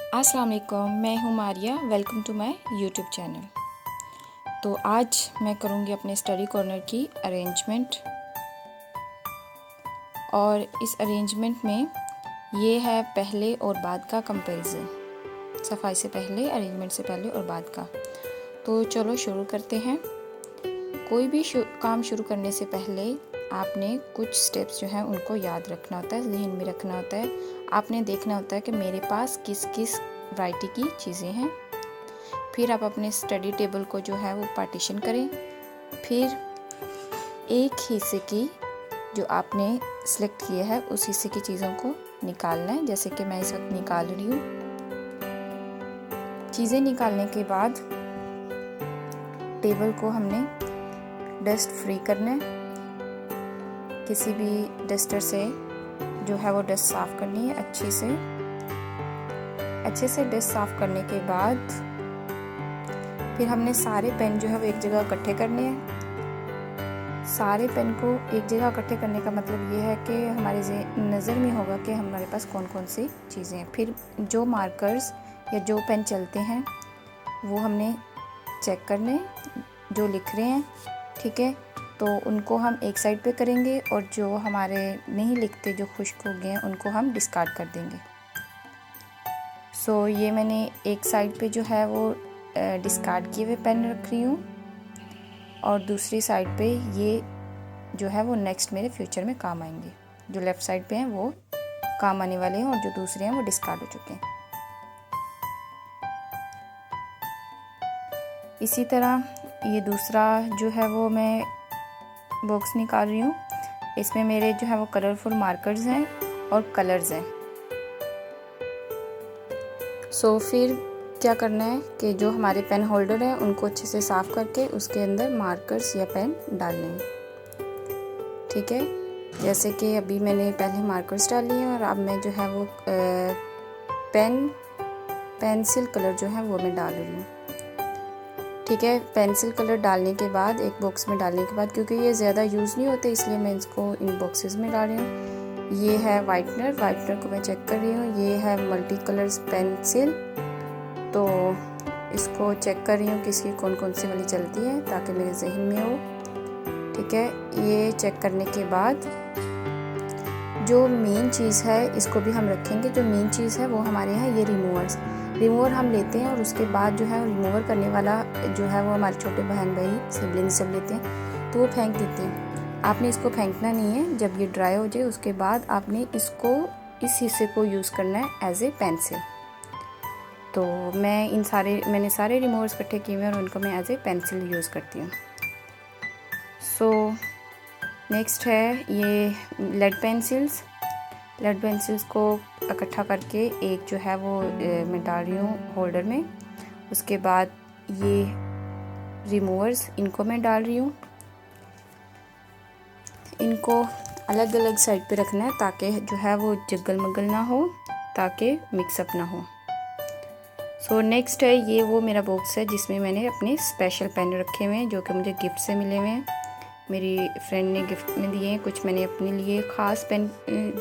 अस्सलाम वालेकुम, मैं हूँ Maria. Welcome to my YouTube channel. तो आज मैं करूँगी अपने स्टडी कॉर्नर की अरेंजमेंट, और इस अरेंजमेंट में ये है पहले और बाद का कंपैरिजन, सफाई से पहले, अरेंजमेंट से पहले और बाद का। तो चलो शुरू करते हैं। कोई भी काम शुरू करने से पहले आपने कुछ स्टेप्स जो हैं उनको याद रखना होता है, ज़हन में रखना होता है। आपने देखना होता है कि मेरे पास किस किस वैरायटी की चीज़ें हैं। फिर आप अपने स्टडी टेबल को जो है वो पार्टीशन करें। फिर एक हिस्से की जो आपने सेलेक्ट किया है उस हिस्से की चीज़ों को निकालना है, जैसे कि मैं इस वक्त निकाल रही हूँ। चीज़ें निकालने के बाद टेबल को हमने डस्ट फ्री करना है। किसी भी डस्टर से जो है वो डस्ट साफ़ करनी है अच्छे से डस्ट साफ़ करने के बाद फिर हमने सारे पेन जो है वो एक जगह इकट्ठे करने हैं। सारे पेन को एक जगह इकट्ठे करने का मतलब ये है कि हमारे नज़र में होगा कि हमारे पास कौन कौन सी चीज़ें हैं। फिर जो मार्कर्स या जो पेन चलते हैं वो हमने चेक करने, जो लिख रहे हैं, ठीक है, तो उनको हम एक साइड पे करेंगे, और जो हमारे नहीं लिखते, जो खुश्क हो गए हैं, उनको हम डिस्कार्ड कर देंगे। सो ये मैंने एक साइड पे जो है वो डिस्कार्ड किए हुए पेन रख रही हूँ, और दूसरी साइड पे ये जो है वो नेक्स्ट मेरे फ्यूचर में काम आएंगे। जो लेफ़्ट साइड पे हैं वो काम आने वाले हैं, और जो दूसरे हैं वो डिस्कार्ड हो चुके हैं। इसी तरह ये दूसरा जो है वो मैं बॉक्स निकाल रही हूँ। इसमें मेरे जो है वो कलरफुल मार्कर्स हैं और कलर्स हैं। सो फिर क्या करना है कि जो हमारे पेन होल्डर हैं उनको अच्छे से साफ़ करके उसके अंदर मार्कर्स या पेन डालने हैं, ठीक है। जैसे कि अभी मैंने पहले मार्कर्स डाल लिए हैं, और अब मैं जो है वो पेंसिल कलर जो है वो मैं डाल रही हूँ, ठीक है। पेंसिल कलर डालने के बाद एक बॉक्स में डालने के बाद, क्योंकि ये ज़्यादा यूज़ नहीं होते इसलिए मैं इसको इन बॉक्सेस में डाल रही हूँ। ये है वाइटनर को मैं चेक कर रही हूँ। ये है मल्टी कलर्स पेंसिल, तो इसको चेक कर रही हूँ कि इसकी कौन कौन सी वाली चलती है ताकि मेरे जहन में हो, ठीक है। ये चेक करने के बाद जो मेन चीज़ है इसको भी हम रखेंगे। जो मेन चीज़ है वो हमारे यहाँ ये रिमूवर हम लेते हैं, और उसके बाद जो है रिमूवर करने वाला जो है वो हमारे छोटे बहन भाई सिबलिंग सब लेते हैं, तो वो फेंक देते हैं। आपने इसको फेंकना नहीं है। जब ये ड्राई हो जाए उसके बाद आपने इसको, इस हिस्से को यूज़ करना है एज ए पेंसिल। तो मैंने सारे रिमूवर्स इकट्ठे किए हुए हैं और उनको मैं एज ए पेंसिल यूज़ करती हूँ। सो नेक्स्ट है ये लेड पेंसिल्स को इकट्ठा करके एक जो है वो मैं डाल रही हूँ होल्डर में। उसके बाद ये रिमूवर्स, इनको मैं डाल रही हूँ। इनको अलग अलग साइड पे रखना है ताकि जो है वो जगल मगल ना हो, ताकि मिक्सअप ना हो। सो नेक्स्ट है ये वो मेरा बॉक्स है जिसमें मैंने अपने स्पेशल पेन रखे हुए हैं, जो कि मुझे गिफ्ट से मिले हुए हैं। मेरी फ्रेंड ने गिफ्ट में दिए हैं, कुछ मैंने अपने लिए ख़ास पेन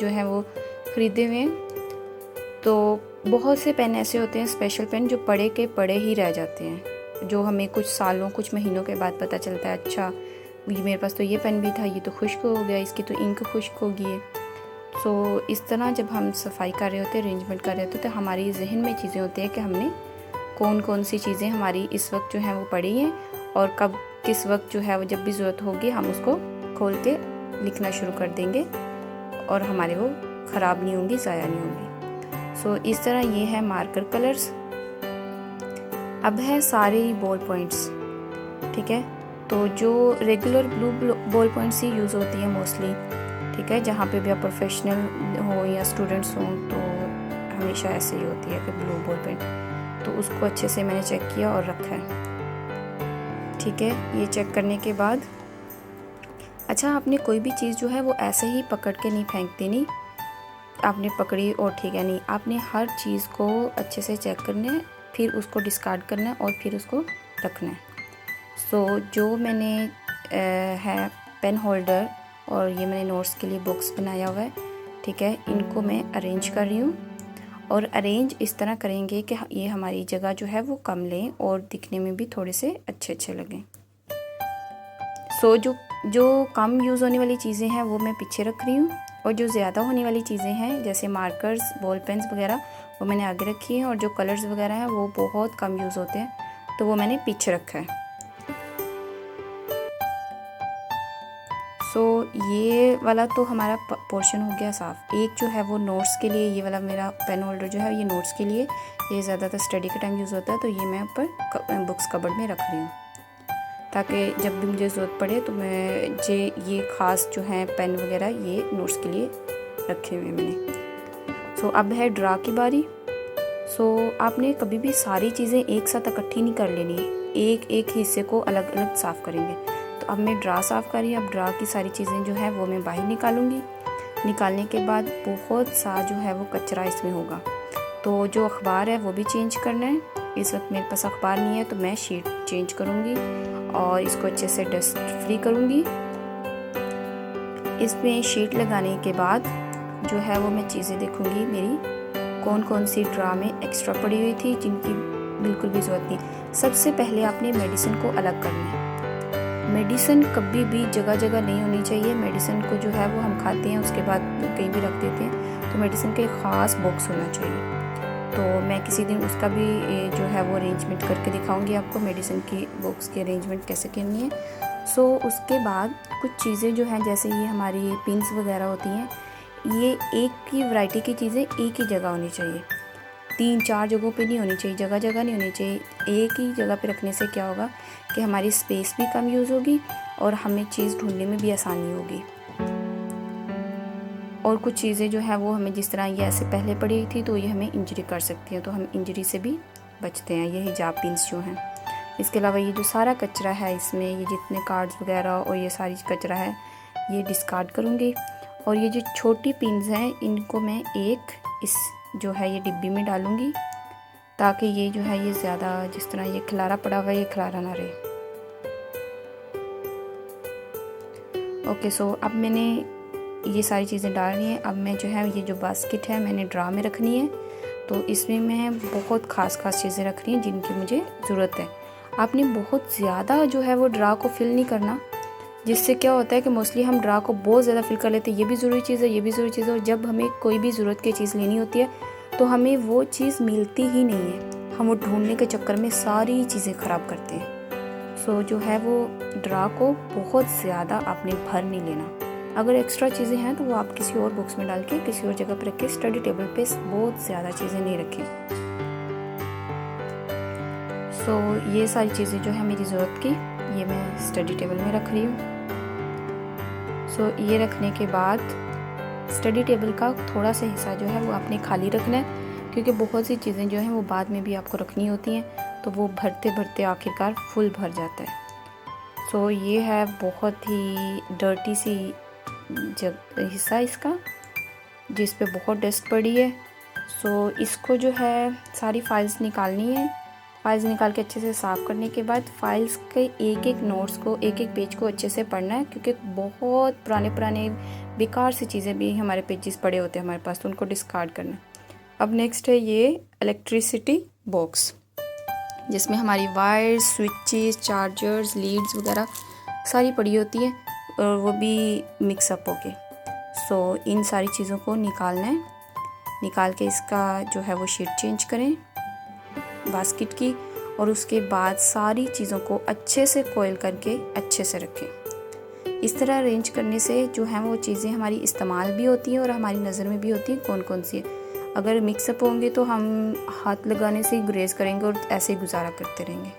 जो है वो ख़रीदे हुए हैं। तो बहुत से पेन ऐसे होते हैं, स्पेशल पेन, जो पढ़े के पढ़े ही रह जाते हैं, जो हमें कुछ सालों कुछ महीनों के बाद पता चलता है, अच्छा ये मेरे पास तो ये पेन भी था, ये तो खुश्क हो गया, इसकी तो इंक खुश्क हो गई है। सो इस तरह जब हम सफाई कर रहे होते हैं, अरेंजमेंट कर रहे होते हैं, तो हमारी जहन में चीज़ें होती हैं कि हमने कौन कौन सी चीज़ें हमारी इस वक्त जो हैं वो पड़ी हैं, और कब किस वक्त जो है वो जब भी ज़रूरत होगी हम उसको खोल के लिखना शुरू कर देंगे, और हमारे वो ख़राब नहीं होंगी, ज़ाया नहीं होंगी। सो इस तरह ये है मार्कर कलर्स। अब है सारे बॉल पॉइंट्स, ठीक है। तो जो रेगुलर ब्लू बॉल पॉइंट्स ही यूज़ होती है मोस्टली, ठीक है। जहाँ पे भी आप प्रोफेशनल हो या स्टूडेंट्स हों तो हमेशा ऐसे ही होती है कि ब्लू बॉल पेन। तो उसको अच्छे से मैंने चेक किया और रखा है, ठीक है। ये चेक करने के बाद अच्छा, आपने कोई भी चीज़ जो है वो ऐसे ही पकड़ के नहीं फेंक देनी। आपने पकड़ी और ठीक है नहीं, आपने हर चीज़ को अच्छे से चेक करना है, फिर उसको डिस्कार्ड करना है और फिर उसको रखना है। सो जो मैंने है पेन होल्डर और ये मैंने नोट्स के लिए बॉक्स बनाया हुआ है, ठीक है, इनको मैं अरेंज कर रही हूँ। और अरेंज इस तरह करेंगे कि ये हमारी जगह जो है वो कम लें और दिखने में भी थोड़े से अच्छे अच्छे लगें। सो जो कम यूज़ होने वाली चीज़ें हैं वो मैं पीछे रख रही हूँ, और जो ज़्यादा होने वाली चीज़ें हैं जैसे मार्कर्स, बॉल पेन्स वगैरह वो मैंने आगे रखी हैं, और जो कलर्स वगैरह हैं वो बहुत कम यूज़ होते हैं तो वो मैंने पीछे रखा है। सो ये वाला तो हमारा पोर्शन हो गया साफ़। एक जो है वो नोट्स के लिए, ये वाला मेरा पेन होल्डर जो है ये नोट्स के लिए, ये ज़्यादातर स्टडी के टाइम यूज़ होता है, तो ये मैं ऊपर बुक्स कबर्ड में रख रही हूँ ताकि जब भी मुझे ज़रूरत पड़े तो मैं ये ख़ास जो है पेन वगैरह ये नोट्स के लिए रखे हुए मैंने। सो अब है ड्रा की बारी। सो आपने कभी भी सारी चीज़ें एक साथ इकट्ठी नहीं कर लेनी, एक एक हिस्से को अलग अलग साफ़ करेंगे। तो अब मैं ड्रा साफ़ कर रही हूँ। अब ड्रा की सारी चीज़ें जो है वो मैं बाहर निकालूंगी। निकालने के बाद बहुत सा जो है वो कचरा इसमें होगा, तो जो अखबार है वो भी चेंज करना है। इस वक्त मेरे पास अखबार नहीं है तो मैं शीट चेंज करूँगी और इसको अच्छे से डस्ट फ्री करूँगी। इसमें शीट लगाने के बाद जो है वो मैं चीज़ें देखूँगी मेरी कौन कौन सी ड्रा में एक्स्ट्रा पड़ी हुई थी जिनकी बिल्कुल भी ज़रूरत नहीं। सबसे पहले आपने मेडिसिन को अलग करना है। मेडिसिन कभी भी जगह जगह नहीं होनी चाहिए। मेडिसिन को जो है वो हम खाते हैं उसके बाद कहीं भी रख देते हैं, तो मेडिसिन का एक ख़ास बॉक्स होना चाहिए। तो मैं किसी दिन उसका भी जो है वो अरेंजमेंट करके दिखाऊंगी आपको, मेडिसिन की बॉक्स की अरेंजमेंट कैसे करनी है। सो उसके बाद कुछ चीज़ें जो हैं जैसे ये हमारी पिन्स वगैरह होती हैं, ये एक ही वैरायटी की चीज़ें एक ही जगह होनी चाहिए, 3-4 जगहों पे नहीं होनी चाहिए, जगह जगह नहीं होनी चाहिए। एक ही जगह पे रखने से क्या होगा कि हमारी स्पेस भी कम यूज़ होगी और हमें चीज़ ढूंढने में भी आसानी होगी। और कुछ चीज़ें जो है वो हमें जिस तरह ये ऐसे पहले पड़ी थी तो ये हमें इंजरी कर सकती हैं, तो हम इंजरी से भी बचते हैं। ये हिजाब पिन्स जो हैं। इसके अलावा ये जो सारा कचरा है इसमें, ये जितने कार्ड्स वगैरह और ये सारी कचरा है ये डिस्कार्ड करूँगी। और ये जो छोटी पिन्स हैं इनको मैं एक इस जो है ये डिब्बी में डालूँगी ताकि ये जो है ये ज़्यादा जिस तरह ये खिलारा पड़ा हुआ है ये खिलारा ना रहे। ओके, सो अब मैंने ये सारी चीज़ें डाल रही हैं। अब मैं जो है ये जो बास्केट है मैंने ड्रा में रखनी है, तो इसमें मैं बहुत ख़ास चीज़ें रख रही हैं जिनकी मुझे ज़रूरत है। आपने बहुत ज़्यादा जो है वो ड्रा को फिल नहीं करना, जिससे क्या होता है कि मोस्टली हम ड्रा को बहुत ज़्यादा फिल कर लेते हैं, ये भी ज़रूरी चीज़ है, ये भी ज़रूरी चीज़ है, और जब हमें कोई भी ज़रूरत की चीज़ लेनी होती है तो हमें वो चीज़ मिलती ही नहीं है। हम वो ढूंढने के चक्कर में सारी चीज़ें ख़राब करते हैं। सो जो है वो ड्रा को बहुत ज़्यादा आपने भर नहीं लेना। अगर एक्स्ट्रा चीज़ें हैं तो वो आप किसी और बॉक्स में डाल के किसी और जगह पर रख के, स्टडी टेबल पे बहुत ज़्यादा चीज़ें नहीं रखें। सो ये सारी चीज़ें जो है मेरी ज़रूरत की ये मैं स्टडी टेबल में रख रही हूँ। सो ये रखने के बाद स्टडी टेबल का थोड़ा सा हिस्सा जो है वो आपने खाली रखना है, क्योंकि बहुत सी चीज़ें जो हैं वो बाद में भी आपको रखनी होती हैं, तो वो भरते भरते आखिरकार फुल भर जाता है। सो ये है बहुत ही डर्टी सी हिस्सा इसका, जिस पे बहुत डस्ट पड़ी है। सो इसको जो है सारी फाइल्स निकालनी है। फाइल्स निकाल के अच्छे से साफ़ करने के बाद फाइल्स के एक एक नोट्स को, एक एक पेज को अच्छे से पढ़ना है, क्योंकि बहुत पुराने बेकार सी चीज़ें भी हमारे पेजेस पड़े होते हैं हमारे पास, तो उनको डिस्कार्ड करना है। अब नेक्स्ट है ये इलेक्ट्रिसिटी बॉक्स, जिसमें हमारी वायर्स, स्विचेस, चार्जर्स, लीड्स वगैरह सारी पड़ी होती है, और वो भी मिक्सअप होके। सो इन सारी चीज़ों को निकालना है। निकाल के इसका जो है वो शीट चेंज करें बास्केट की, और उसके बाद सारी चीज़ों को अच्छे से कोयल करके अच्छे से रखें। इस तरह अरेंज करने से जो है वो चीज़ें हमारी इस्तेमाल भी होती हैं और हमारी नज़र में भी होती हैं कौन कौन सी है। अगर मिक्सअप होंगे तो हम हाथ लगाने से ही ग्रेज करेंगे और ऐसे ही गुजारा करते रहेंगे।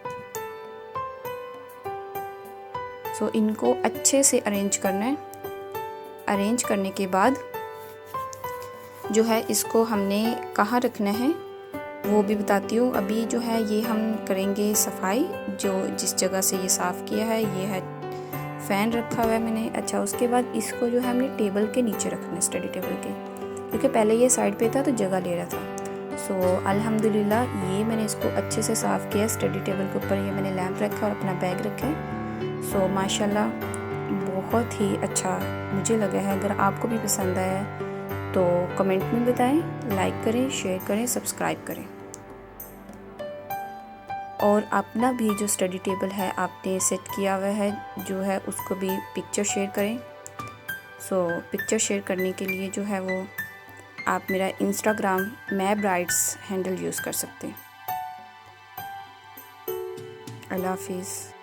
सो इनको अच्छे से अरेंज करना है। अरेंज करने के बाद जो है इसको हमने कहाँ रखना है वो भी बताती हूँ। अभी जो है ये हम करेंगे सफाई, जो जिस जगह से ये साफ़ किया है, ये है फ़ैन रखा हुआ है मैंने। अच्छा, उसके बाद इसको जो है हमने टेबल के नीचे रखना है, स्टडी टेबल के, क्योंकि पहले ये साइड पे था तो जगह ले रहा था। सो अल्हम्दुलिल्लाह ये मैंने इसको अच्छे से साफ़ किया। स्टडी टेबल के ऊपर ये मैंने लैंप रखा और अपना बैग रखा है। सो माशाल्लाह बहुत ही अच्छा मुझे लगा है। अगर आपको भी पसंद आया तो कमेंट में बताएं, लाइक करें, शेयर करें, सब्सक्राइब करें। और अपना भी जो स्टडी टेबल है आपने सेट किया हुआ है जो है उसको भी पिक्चर शेयर करें। सो पिक्चर शेयर करने के लिए जो है वो आप मेरा इंस्टाग्राम मैं ब्राइड्स हैंडल यूज़ कर सकते हैं। अल्लाह हाफिज़।